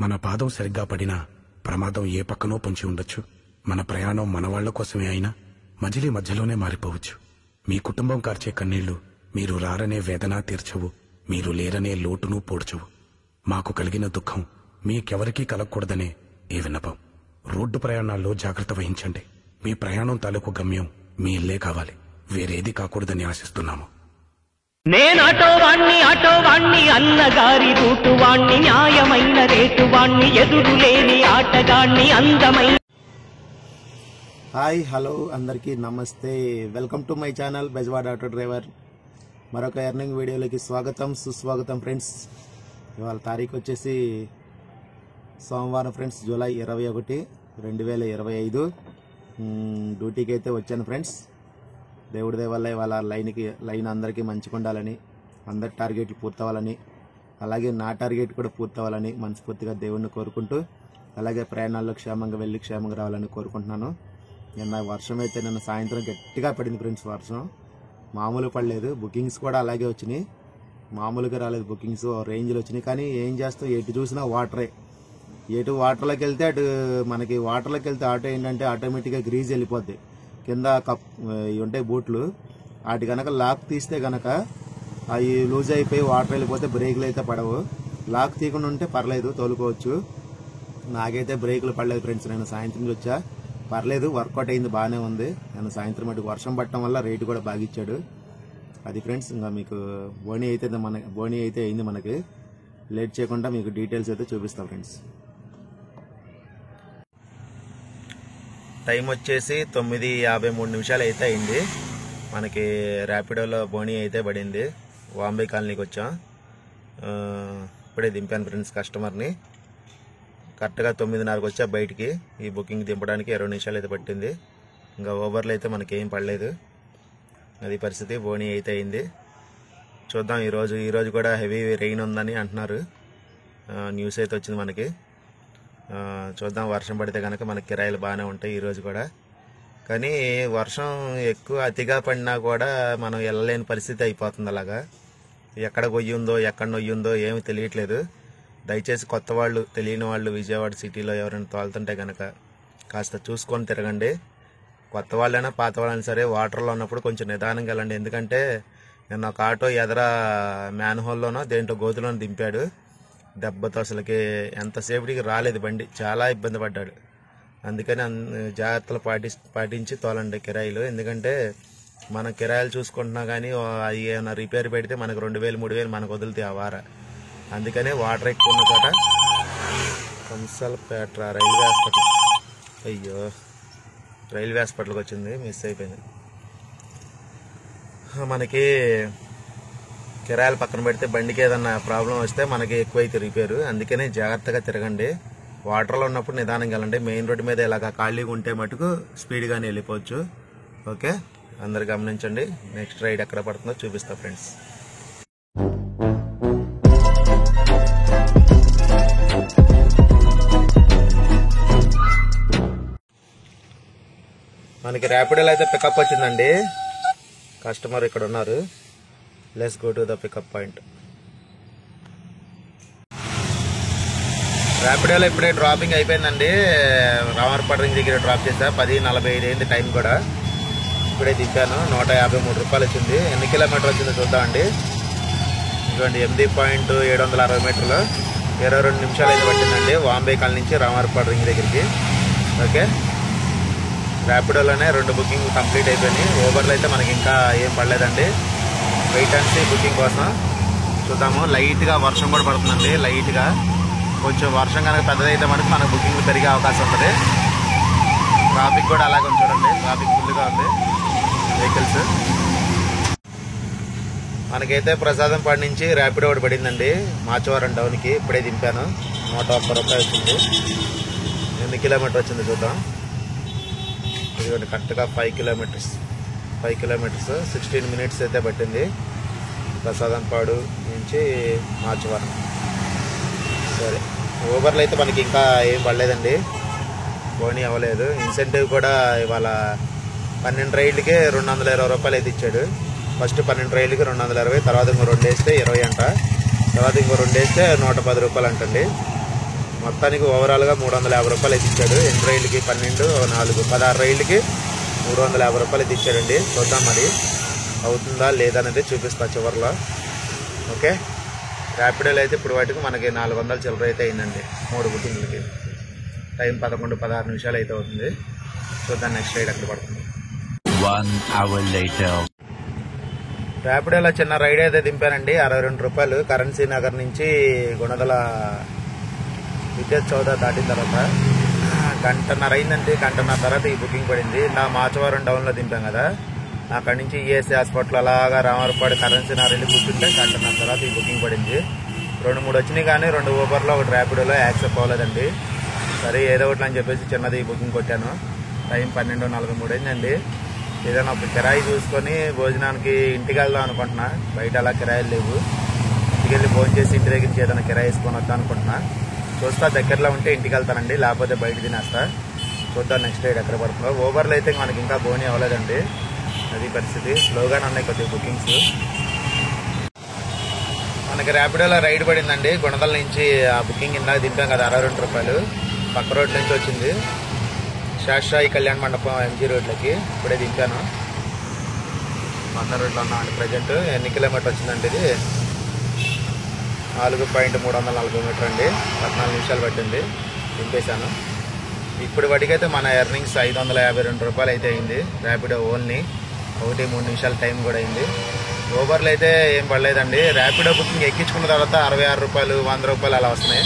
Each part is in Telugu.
మన పాదం సరిగ్గా పడినా ప్రమాదం ఏ పక్కనో పొంచి ఉండొచ్చు. మన ప్రయాణం మనవాళ్ల కోసమే అయినా మజిలీ మధ్యలోనే మారిపోవచ్చు. మీ కుటుంబం కార్చే కన్నీళ్లు మీరు రారనే వేదన తీర్చవు, మీరు లేరనే లోటును పోడ్చవు. మాకు కలిగిన దుఃఖం మీకెవరికీ కలగకూడదనే ఈ విన్నపం. రోడ్డు ప్రయాణాల్లో జాగ్రత్త వహించండి. మీ ప్రయాణం తాలూకు గమ్యం మీ ఇల్లే కావాలి, వేరేది కాకూడదని ఆశిస్తున్నాము. నేనాటో వాణ్ణి అన్నగారి రూటు వాణ్ణి, న్యాయమైన రేటు వాణ్ణి, ఎదురు లేని ఆటగాణ్ణి, అందమైన. హాయ్ హలో అందరికీ నమస్తే. Welcome to my channel Bezawada auto driver. మరొక ఎర్నింగ్ వీడియోలోకి స్వాగతం సుస్వాగతం ఫ్రెండ్స్. ఇవాళ తారీఖు వచ్చేసి సోమవారం ఫ్రెండ్స్, జూలై 21, 2025. డ్యూటీకి అయితే వచ్చాను ఫ్రెండ్స్. దేవుడి దయ వల్ల ఇవాళ లైన్ అందరికీ మంచిగా ఉండాలని, అందరి టార్గెట్లు పూర్తవ్వాలని, అలాగే నా టార్గెట్ కూడా పూర్తవ్వాలని మనస్ఫూర్తిగా దేవుడిని కోరుకుంటూ, అలాగే ప్రయాణాల్లో క్షేమంగా వెళ్ళి క్షేమంగా రావాలని కోరుకుంటున్నాను. నిన్న వర్షం అయితే నిన్న సాయంత్రం గట్టిగా పడింది ఫ్రెండ్స్. వర్షం మామూలు పడలేదు. బుకింగ్స్ కూడా అలాగే వచ్చినాయి, మామూలుగా రాలేదు. బుకింగ్స్ రేంజ్లో వచ్చినాయి. కానీ ఏం చేస్తాం, ఎటు చూసినా వాటరే. ఎటు వాటర్లోకి వెళ్తే అటు మనకి వాటర్లోకి వెళ్తే ఆటో ఏంటంటే ఆటోమేటిక్గా గ్రీజ్ వెళ్ళిపోద్ది. కింద ఉంటాయి బూట్లు, వాటి కనుక లాక్ తీస్తే కనుక అవి లూజ్ అయిపోయి వాటర్ వెళ్ళిపోతే బ్రేకులు అయితే పడవు. లాక్ తీయకుండా ఉంటే పర్లేదు, తోలుకోవచ్చు. నాకైతే బ్రేకులు పడలేదు ఫ్రెండ్స్. నేను సాయంత్రం వచ్చా, పర్లేదు, వర్కౌట్ అయింది, బాగానే ఉంది. నేను సాయంత్రం అటు వర్షం పట్టడం వల్ల రేటు కూడా బాగా ఇచ్చాడు. అది ఫ్రెండ్స్. ఇంకా మీకు బోనీ అయితే అయింది. మనకి లేట్ చేయకుండా మీకు డీటెయిల్స్ అయితే చూపిస్తాం ఫ్రెండ్స్. టైం వచ్చేసి 9:53 అయితే అయింది. మనకి ర్యాపిడోలో బోనీ అయితే పడింది. వాంబే కాలనీకి వచ్చాం. ఇప్పుడే దింపాను ఫ్రెండ్స్ కస్టమర్ని. కరెక్ట్గా 9:30కి వచ్చా బయటికి. ఈ బుకింగ్ దింపడానికి 20 నిమిషాలు అయితే పట్టింది. ఇంకా ఓవర్లో అయితే మనకి ఏం పడలేదు. అది పరిస్థితి. బోనీ అయితే అయింది. చూద్దాం. ఈరోజు కూడా హెవీ రెయిన్ ఉందని అంటున్నారు. న్యూస్ అయితే వచ్చింది మనకి. చూద్దాం. వర్షం పడితే కనుక మనకి కిరాయిలు బాగానే ఉంటాయి ఈరోజు కూడా. కానీ వర్షం ఎక్కువ అతిగా పడినా కూడా మనం వెళ్ళలేని పరిస్థితి అయిపోతుంది. అలాగా ఎక్కడ నొయ్యిందో ఎక్కడ నొయ్యిందో ఏమి తెలియట్లేదు. దయచేసి కొత్త వాళ్ళు, తెలియని వాళ్ళు విజయవాడ సిటీలో ఎవరైనా తోలుతుంటే కనుక కాస్త చూసుకొని తిరగండి. కొత్త వాళ్ళైనా పాత వాళ్ళైనా సరే వాటర్లో ఉన్నప్పుడు కొంచెం నిదానంగా వెళ్ళండి. ఎందుకంటే నేను ఒక ఆటో ఎదర మ్యాన్ హోల్లోనో దేంట్లో గోతులోనో దింపాడు. దెబ్బతో అసలుకి ఎంతసేపటికి రాలేదు బండి, చాలా ఇబ్బంది పడ్డాడు. అందుకని జాగ్రత్తలు పాటించి తోలండి కిరాయిలు. ఎందుకంటే మనం కిరాయిలు చూసుకుంటున్నా కానీ అవి ఏమైనా రిపేర్ పెడితే మనకు 2,000 3,000 మనకు వదులుతాయి ఆ వార. అందుకనే వాటర్ ఎక్కువ ఉన్న చోట కంసల్పేట రైల్వే హాస్పిటల్, అయ్యో రైల్వే హాస్పిటల్కి వచ్చింది, మిస్ అయిపోయింది. మనకి కిరాయిలు పక్కన పెడితే బండికి ఏదన్నా ప్రాబ్లం వస్తే మనకి ఎక్కువైతే రిపేరు. అందుకనే జాగ్రత్తగా తిరగండి. వాటర్లో ఉన్నప్పుడు నిదానంగా వెళ్ళండి. మెయిన్ రోడ్డు మీద ఇలాగ ఖాళీగా ఉంటే మటుకు స్పీడ్గానే వెళ్ళిపోవచ్చు. ఓకే, అందరు గమనించండి. నెక్స్ట్ రైడ్ ఎక్కడ పడుతుందో చూపిస్తా ఫ్రెండ్స్. మనకి ర్యాపిడోలో అయితే పికప్ వచ్చిందండి. కస్టమర్ ఇక్కడ ఉన్నారు. Let's go to the pickup point. ర్యాపిడోలో ఇప్పుడే డ్రాపింగ్ అయిపోయిందండి. రామర్పేట రింగ్ దగ్గర డ్రాప్ చేసా. 10:45 అయింది టైం కూడా. ఇప్పుడే దింపాను. 153 రూపాయలు వచ్చింది. ఎన్ని కిలోమీటర్ వచ్చిందో చూద్దామండి. ఇదిగోండి 8.760 మీటర్లు, 22 నిమిషాలు అయితే పట్టిందండి వాంబే కాలనీ నుంచి రామర్పేట రింగ్ దగ్గరికి. ఓకే, ర్యాపిడోలోనే 2 బుకింగ్ కంప్లీట్ అయిపోయినాయి. ఓవర్లో అయితే మనకి ఇంకా ఏం పడలేదండి. వెయిట్ అండ్ సీ బుకింగ్ కోసం చూద్దాము. లైట్గా వర్షం కూడా పడుతుందండి. లైట్గా కొంచెం వర్షం కనుక పెద్దదైతే మనకి మనకు బుకింగ్ పెరిగే అవకాశం ఉంటుంది. ట్రాఫిక్ కూడా అలాగే చూడండి. ట్రాఫిక్ ఫుల్గా ఉంది, వెహికల్స్. మనకైతే ప్రసాదంపాడు నుంచి ర్యాపిడో ఒకటి పడిందండి మాచవరం టౌన్కి. ఇప్పుడే దింపాను. 101 రూపాయలు వచ్చింది. ఎన్ని కిలోమీటర్ వచ్చింది చూద్దాం. ఇదిగోండి కరెక్ట్గా 5 కిలోమీటర్స్ 16 మినిట్స్ అయితే పట్టింది ప్రసాదంపాడు నుంచి మాచవరం. సరే, ఓవర్లో అయితే మనకి ఇంకా ఏం పడలేదండి. పోనీ అవ్వలేదు. ఇన్సెంటివ్ కూడా ఇవాళ 12 రైళ్ళకే 220 రూపాయలు అయితే ఇచ్చాడు. ఫస్ట్ 12 రైళ్ళకి 220, తర్వాత ఇంకో 2 వేస్తే 20 అంట, తర్వాత ఇంకో 2 వేస్తే 110 రూపాయలు అంటండి. మొత్తానికి ఓవరాల్గా 350 రూపాయలు అయితే ఇచ్చాడు. 8 రైళ్ళకి 12, 4, 16 రైళ్ళకి 350 రూపాయలు అయితే ఇచ్చాడండి. చూద్దాం మరి అవుతుందా లేదా అనేది చూపిస్తా చివరిలో. ఓకే, ర్యాపిడోలో అయితే ఇప్పుడు వాటికి మనకి 400 చిల్లర అయితే అయిందండి 3 బుకింగ్లకి. టైం 11-16 నిమిషాలు అయితే అవుతుంది. చూద్దాం నెక్స్ట్ రైడ్ ఎక్కడ పడుతుంది. 1 hour later. ర్యాపిడోలో చిన్న రైడ్ అయితే దింపానండి. 62 రూపాయలు. కరెన్సీ నగర్ నుంచి గుణదల విద్యుత్ చౌదా దాటిన తర్వాత గంటన్నర అయిందండి. గంటన్నర తర్వాత ఈ బుకింగ్ పడింది. నా మాచవరం డౌన్లో దింపాం కదా, అక్కడి నుంచి ఈఎస్ఐ హాస్పిటల్ అలాగా రామవరపాడు కరెన్సీ నగర్ వెళ్ళి కూర్చుంటే గంటన్నర తర్వాత ఈ బుకింగ్ పడింది. 2-3 వచ్చినాయి కానీ 2 ఊబర్లో 1 ర్యాపిడోలో యాక్సెప్ట్ అవ్వలేదండి. సరే ఏదో ఒకటి అని చెప్పేసి చిన్నది ఈ బుకింగ్ కొట్టాను. టైం 12:43 అయిందండి. ఏదైనా ఒక కిరాయి చూసుకొని భోజనానికి ఇంటికి వెళ్దాం అనుకుంటున్నా. బయట అలా కిరాయిలు లేవు. ఇంటికి వెళ్ళి భోజనం చేసి ఇంటి దగ్గర నుంచి ఏదైనా కిరాయి వేసుకొని వద్దాం అనుకుంటున్నా. చూస్తా, దగ్గరలో ఉంటే ఇంటికి వెళ్తానండి, లేకపోతే బయట తినేస్తా. చూద్దాం నెక్స్ట్ రైడ్ ఎక్కడ పడుతుందో. ఊబర్లో అయితే మనకి ఇంకా బోని అవ్వలేదండి, అది పరిస్థితి. స్లోగానే ఉన్నాయి కొద్దిగా బుకింగ్స్. మనకి ర్యాపిడోలో రైడ్ పడిందండి. గుణదల నుంచి ఆ బుకింగ్ ఇందాక దింపాం కదా 62 రూపాయలు. పక్క రోడ్ నుంచి వచ్చింది. శాస్త్రాయి కళ్యాణ మండపం ఎంజీ రోడ్లకి ఇప్పుడే దింపాను. పక్క రోడ్లో ఉన్నామండి ప్రజెంట్. ఎన్ని కిలోమీటర్ వచ్చిందండి ఇది? 4.340 మీటర్ అండి. 14 నిమిషాలు పట్టింది. దింపేశాను. ఇప్పుడు వాటికైతే మన ఎర్నింగ్స్ 552 రూపాయలు అయితే అయింది. ర్యాపిడో ఓన్లీ 1-3 నిమిషాల టైం కూడా అయింది. ఊబర్లో అయితే ఏం పడలేదండి. ర్యాపిడో బుకింగ్ ఎక్కించుకున్న తర్వాత 66 రూపాయలు, 100 రూపాయలు అలా వస్తున్నాయి.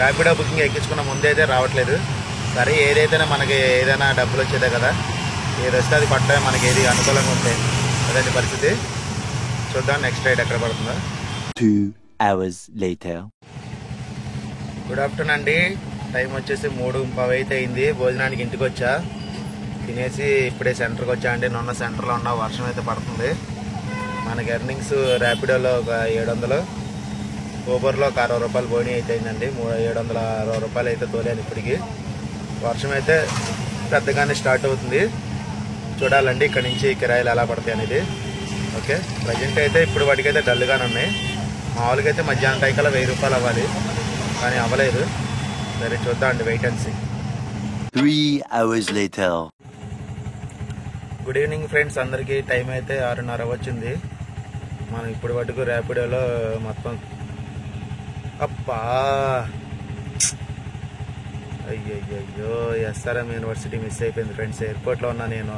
ర్యాపిడో బుకింగ్ ఎక్కించుకున్న ముందే అయితే రావట్లేదు. సరే ఏదైతేనే మనకి ఏదైనా డబ్బులు వచ్చేదే కదా, ఏది వస్తే అది పట్టడం మనకి ఏది అనుకూలంగా ఉంటాయి. అదండి పరిస్థితి. చూద్దాం నెక్స్ట్ రైడ్ ఎక్కడ పడుతుందో. 2 hours later. గుడ్ ఆఫ్టర్నూన్ అండి. టైం వచ్చేసి 3:15 అయితే అయింది. భోజనానికి ఇంటికి వచ్చా, తినేసి ఇప్పుడే సెంటర్కి వచ్చా అండి. నిన్న సెంటర్లో ఉన్న వర్షం అయితే పడుతుంది. మనకి ఎర్నింగ్స్ ర్యాపిడోలో ఒక 700, ఊబర్లో ఒక 60 రూపాయలు బోని అయితే అయిందండి. 760 రూపాయలు అయితే తోలేను ఇప్పటికి. వర్షం అయితే పెద్దగానే స్టార్ట్ అవుతుంది. చూడాలండి ఇక్కడ నుంచి కిరాయిలు ఎలా పడతాయి అనేది. ఓకే, ప్రజెంట్ అయితే ఇప్పుడు వాటికైతే డల్గానే ఉన్నాయి. మామూలుగా అయితే మధ్యాహ్నం టైకల్లా 1000 రూపాయలు అవ్వాలి, కానీ అవ్వలేదు. సరే చూద్దాం అండి, wait and see. 3 hours later. Good evening friends అందరికీ. టైం అయితే 6:30 వచ్చింది. మనం ఇప్పుడు మటుకు ర్యాపిడోలో మొత్తం అప్పా అయ్యయ్యో ఎస్ఆర్ఎం యూనివర్సిటీ మిస్ అయిపోయింది ఫ్రెండ్స్. ఎయిర్పోర్ట్లో ఉన్నా నేను.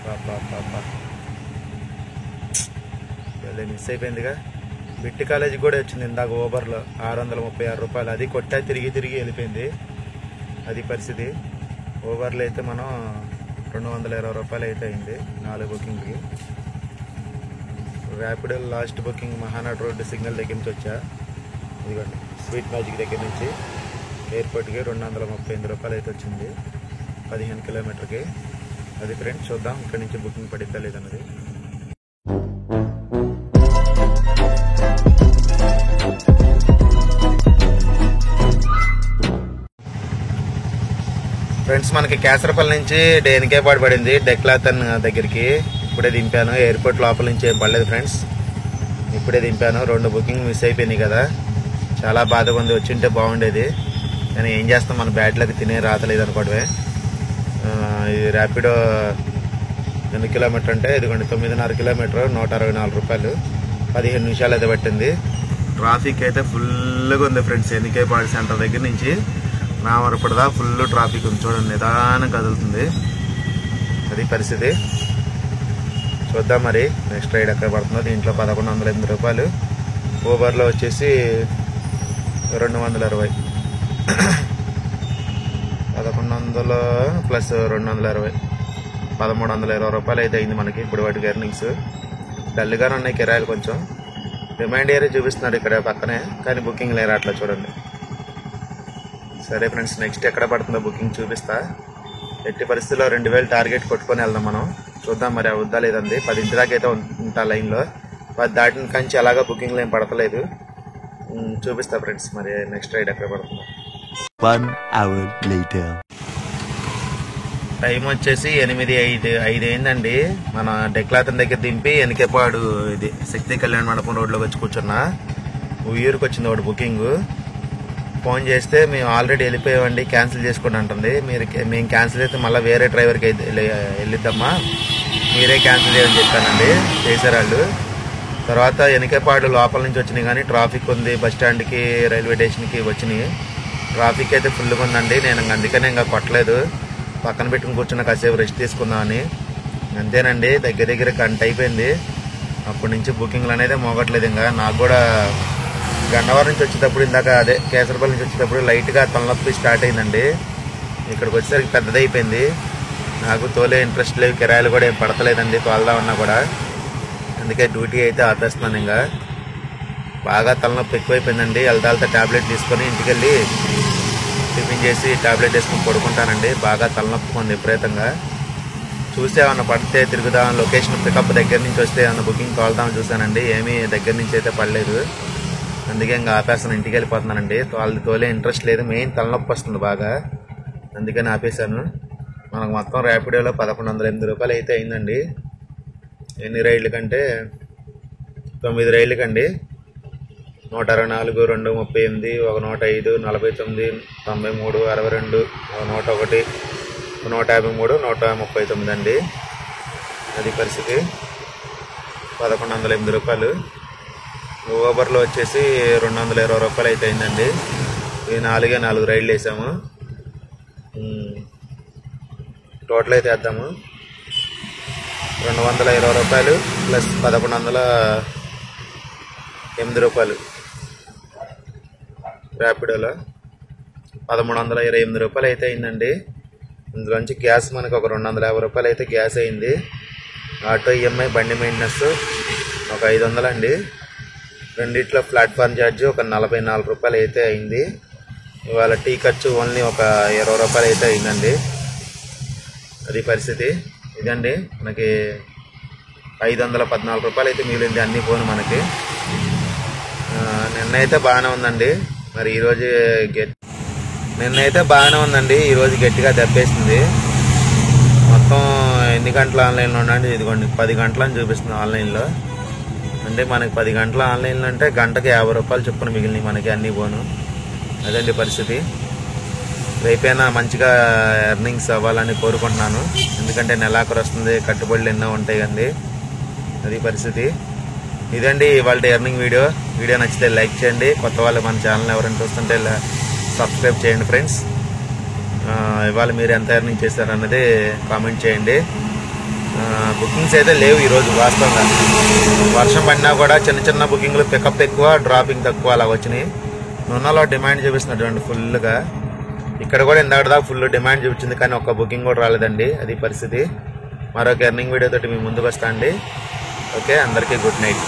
పాపా మిస్ అయిపోయిందిగా. బిట్టి కాలేజీ కూడా వచ్చింది ఇందాక ఊబర్లో 636 రూపాయలు. అది కొట్టా తిరిగి వెళ్ళిపోయింది. అది పరిస్థితి. ఊబర్లో అయితే మనం 220 రూపాయలు అయితే అయింది 4 బుకింగ్కి. Rapido last booking Mahanadu road signal దగ్గర నుంచి వచ్చా. ఇదిగోండి స్వీట్ మ్యాజిక్ దగ్గర నుంచి ఎయిర్పోర్ట్కి 238 రూపాయలు అయితే వచ్చింది 15 కిలోమీటర్కి. అది ఫ్రెండ్స్, చూద్దాం ఇక్కడ నుంచి బుకింగ్ పడిద్దా లేదన్నది. ఫ్రెండ్స్ మనకి కేసరపల్లి నుంచి డేనికేపాడు పడింది డెక్లాతన్ దగ్గరికి. ఇప్పుడే దింపాను. ఎయిర్పోర్ట్ లోపల నుంచి ఏం పడలేదు ఫ్రెండ్స్, ఇప్పుడే దింపాను. 2 బుకింగ్ మిస్ అయిపోయినాయి కదా, చాలా బాధగా ఉంది. వచ్చింటే బాగుండేది, కానీ ఏం చేస్తాం, మన బ్యాట్లకి తినే రాతలేదు అనుకోవడమే. ఇది ర్యాపిడో ఎన్ని కిలోమీటర్ అంటే ఇదిగోండి 9.5 కిలోమీటర్ 164 రూపాయలు. 15 నిమిషాలు అయితే పట్టింది. ట్రాఫిక్ అయితే ఫుల్గా ఉంది ఫ్రెండ్స్. ఎన్నికేపాడు సెంటర్ దగ్గర నుంచి రామవరపడదా ఫుల్ ట్రాఫిక్ ఉంది. చూడండి నిదానం కదులుతుంది. అది పరిస్థితి. చూద్దాం మరి నెక్స్ట్ రైడ్ ఎక్కడ పడుతుందో. దీంట్లో 1108 రూపాయలు. ఊబర్లో వచ్చేసి 220. 1100 ప్లస్ 220 1320 రూపాయలు అయితే అయింది మనకి ఇప్పుడు వాటికి ఎర్నింగ్స్. డల్గానే ఉన్నాయి కిరాయిలు. కొంచెం రిమైండ్ ఏరియా చూపిస్తున్నాడు ఇక్కడ పక్కనే, కానీ బుకింగ్ లేరు అట్లా. చూడండి. సరే ఫ్రెండ్స్, నెక్స్ట్ ఎక్కడ పడుతుందో బుకింగ్ చూపిస్తా. ఎట్టి పరిస్థితుల్లో 2000 టార్గెట్ కొట్టుకొని వెళ్దాం మనం. చూద్దాం మరి అవుద్దా లేదండి. 10 దాకా అయితే ఉంటా లైన్లో. 10 దాటిన కంచి అలాగా బుకింగ్లు ఏం పడతలేదు. చూపిస్తా ఫ్రెండ్స్ మరి నెక్స్ట్ రైడ్ ఎక్కడ పడుతుందో. 1 hour later. టైం వచ్చేసి 8:05 అయిందండి. మన డెక్లాతన్ దగ్గర దింపి వెనకేపాడు ఇది శక్తి కళ్యాణ మండపం రోడ్లోకి వచ్చి కూర్చున్నా. ఊరికి వచ్చింది ఒకటి బుకింగ్. ఫోన్ చేస్తే మేము ఆల్రెడీ వెళ్ళిపోయామండి, క్యాన్సిల్ చేసుకోండి అంటుంది. మేము క్యాన్సిల్ అయితే మళ్ళీ వేరే డ్రైవర్కి వెళ్ళిద్దమ్మా, మీరే క్యాన్సిల్ చేయని చెప్పానండి. చేశారు వాళ్ళు. తర్వాత వెనకపాడు లోపల నుంచి వచ్చినాయి, కానీ ట్రాఫిక్ ఉంది, బస్ స్టాండ్కి రైల్వే స్టేషన్కి వచ్చినాయి. ట్రాఫిక్ అయితే ఫుల్గా ఉందండి. నేను అందుకనే ఇంకా కొట్టలేదు, పక్కన పెట్టుకుని కూర్చున్న కాసేపు రెస్ట్ తీసుకుందామని. అంతేనండి, దగ్గర గంట అయిపోయింది. అప్పటి నుంచి బుకింగ్లు అనేది మోగట్లేదు. ఇంకా నాకు కూడా గన్నవరం నుంచి వచ్చేటప్పుడు, ఇందాక అదే కేసరపల్లి నుంచి వచ్చేటప్పుడు లైట్గా తలనొప్పి స్టార్ట్ అయిందండి. ఇక్కడికి వచ్చేసరికి పెద్దదైపోయింది. నాకు తోలే ఇంట్రెస్ట్ లేవు, కిరాయిలు కూడా ఏం పడతలేదండి తోలుదామన్నా కూడా. అందుకే డ్యూటీ అయితే ఆపేస్తున్నాను. ఇంకా బాగా తలనొప్పి ఎక్కువైపోయిందండి. వెళ్తా ట్యాబ్లెట్ తీసుకొని ఇంటికి వెళ్ళి టిఫిన్ చేసి ట్యాబ్లెట్ వేసుకొని పడుకుంటానండి. బాగా తలనొప్పి ఉంది విపరీతంగా. చూస్తే ఏమన్నా పడితే తిరుగుదాం, లొకేషన్ పికప్ దగ్గర నుంచి వస్తే ఏమన్నా బుకింగ్ తోలుదామని చూశానండి. ఏమీ దగ్గర నుంచి అయితే పడలేదు. అందుకే ఇంకా ఆపేస్తాను, ఇంటికి వెళ్ళిపోతున్నానండి. తోలే ఇంట్రెస్ట్ లేదు, మెయిన్ తలనొప్పి వస్తుంది బాగా, అందుకని ఆపేశాను. మనకు మొత్తం ర్యాపిడోలో 1108 రూపాయలు అయితే అయిందండి. ఎన్ని రైళ్ళు కంటే 9 రైళ్ళు కండి. 124, 238, 105, 49, 93, 62, 101, 153, 139 అండి. అది పరిస్థితి. 1108 రూపాయలు. ఊబర్లో వచ్చేసి 220 రూపాయలు అయితే అయిందండి. ఈ 4 రైళ్ళు వేసాము. టోటల్ అయితే వేద్దాము 220 రూపాయలు ప్లస్ 1108 రూపాయలు. ర్యాపిడోలో 1328 రూపాయలు అయితే అయిందండి. ఇందులోంచి గ్యాస్ మనకు ఒక 250 రూపాయలు అయితే గ్యాస్ అయింది. ఆటో ఈఎంఐ, బండి మెయింటెనెన్స్ ఒక 500 అండి. రెండిట్లో ప్లాట్ఫామ్ ఛార్జ్ ఒక 44 రూపాయలు అయితే అయింది. ఇవాళ టీ ఖర్చు ఓన్లీ ఒక 20 రూపాయలు అయితే అయిందండి. అది పరిస్థితి. ఇదండి మనకి 514 రూపాయలు అయితే మిగిలింది అన్నీ పోను మనకి. నిన్నైతే బాగానే ఉందండి. మరి ఈరోజు ఈరోజు గట్టిగా దెబ్బేసింది. మొత్తం ఎన్ని గంటలు ఆన్లైన్లో ఉండండి, ఇదిగోండి 10 గంటలని చూపిస్తుంది ఆన్లైన్లో. అంటే మనకి 10 గంటల ఆన్లైన్లో అంటే గంటకి 50 రూపాయలు చొప్పున మిగిలినాయి మనకి అన్నీ పోను. అదండి పరిస్థితి. రేపైనా మంచిగా ఎర్నింగ్స్ అవ్వాలని కోరుకుంటున్నాను. ఎందుకంటే నెలాఖరు వస్తుంది, కట్టుబడులు ఎన్నో ఉంటాయి కండి. అది పరిస్థితి. ఇదండి ఇవాళ ఎర్నింగ్ వీడియో. నచ్చితే లైక్ చేయండి. కొత్త వాళ్ళు మన ఛానల్ ఎవరైనా చూస్తుంటే సబ్స్క్రైబ్ చేయండి ఫ్రెండ్స్. ఇవాళ మీరు ఎంత ఎర్నింగ్ చేశారన్నది కామెంట్ చేయండి. బుకింగ్స్ అయితే లేవు ఈరోజు వాస్తవంగా. వర్షం పడినా కూడా చిన్న బుకింగ్లు, పికప్ ఎక్కువ, డ్రాపింగ్ తక్కువ అలా వచ్చినాయి. నున్నలో డిమాండ్ చూపిస్తున్నటువంటి ఫుల్గా. ఇక్కడ కూడా ఇందాక దాకా ఫుల్ డిమాండ్ చూపించింది, కానీ ఒక్క బుకింగ్ కూడా రాలేదండి. అది పరిస్థితి. మరొక ఎర్నింగ్ వీడియో తోటి మీ ముందుకు వస్తా అండి. ఓకే, అందరికీ గుడ్ నైట్.